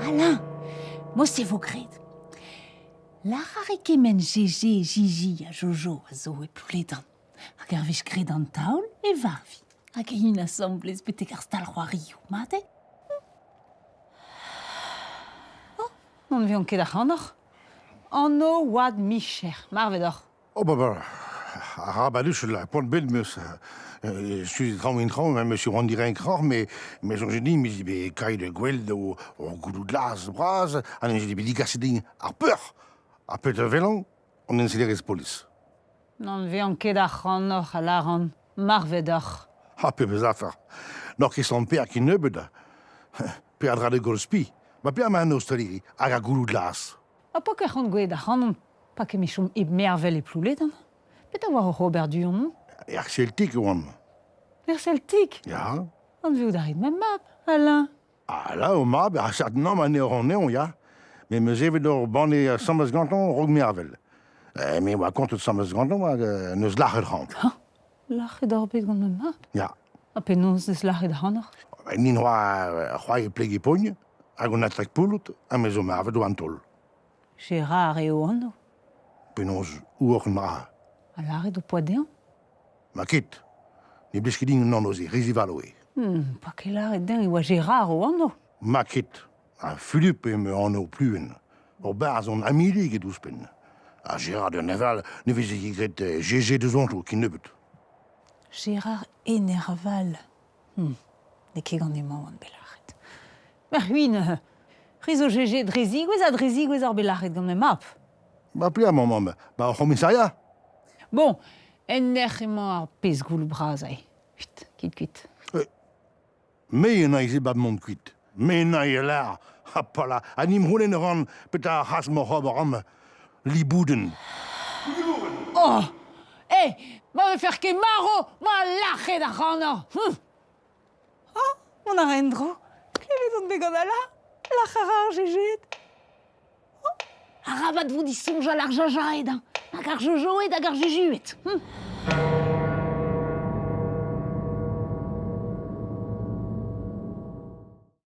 Alain, moi c'est vos grades. La rareke men Gégé, Gigi, a Jojo, a Zo et Pouledan. Hag ar vech gred an taol e varvi. Hag e un assemblez petek ar stal c'hoario, mate? Oh, non vion ket ar c'hanoc'h. Anno oad micher, marvedoc'h. Oh, bah, Rabaduch, la pointe belle, je suis traum, monsieur Randirin Cror, mais j'ai dit, mais j'ai dit, Kai de Gweld, au goulou de las, bras, j'ai dit, mais gassiding, ar peur, a peut-être vélo, on a les police. Non vion ket ar c'hanoc'h a laran, marvedoc'h. Ah, peu bezafar. Nog is son père qui ne beda. Perdra de golspi. Ma père m'a un australi, hag a goulou de las. Ha pa ket c'hant gouet ar c'hanon, pa ket michom eb mervel e plouledan. Pet a war o Robert Duyon, Er Celtic, oan. l'er Celtic. Ja? An veo d'arit mem map, Alain. Ah, là, au mab, a certainement, ma neon, ja. Mais me zeve d'or bande Sammers Ganton, rog mervel. Mais wa compte de Sammers Ganton, neus lacher rand. Lachet d'ar bet gant mem map. Ja. Ha penaos eus lachet c'hanoc'h. Nin c'hoai plege pogne, hag on atrek poulout, a me zo marvet o antol. Gérard eo anno. Penaos our ma. A lachet o poadean. Ma ket. Ne bleskiding non oze, rezivaloe. Pa ket lachet den e oa Gérard o anno. Ma ket. A Philippe e me anno pluen. O baz on amilig e ouspen. A Gérard de Neval ne veze gret GG de zonto ki nebeut. Gérard Enerval. Ne ket gant emañ an belachet. Mer huin, rizo GG drezi, gwez ar belachet gant mem map. Ba pli a maman, ba o commissariat. Bon, enner emañ ar pez goul brazai. Kuit. Me en a eze bab mont kuit. Me en a e l'ar. Ha pala, a nim roulen ran pet a has mo rob ram li bouden. Oh! Ma me fer ket maro, ma lachet ar c'hanoc'h. Oh, mon a rendro. Klevet on begant ala, lac'h ar GG. Oh, a rabat vou disonj al ar jajaed, hag ar jojoed hag ar jujuet.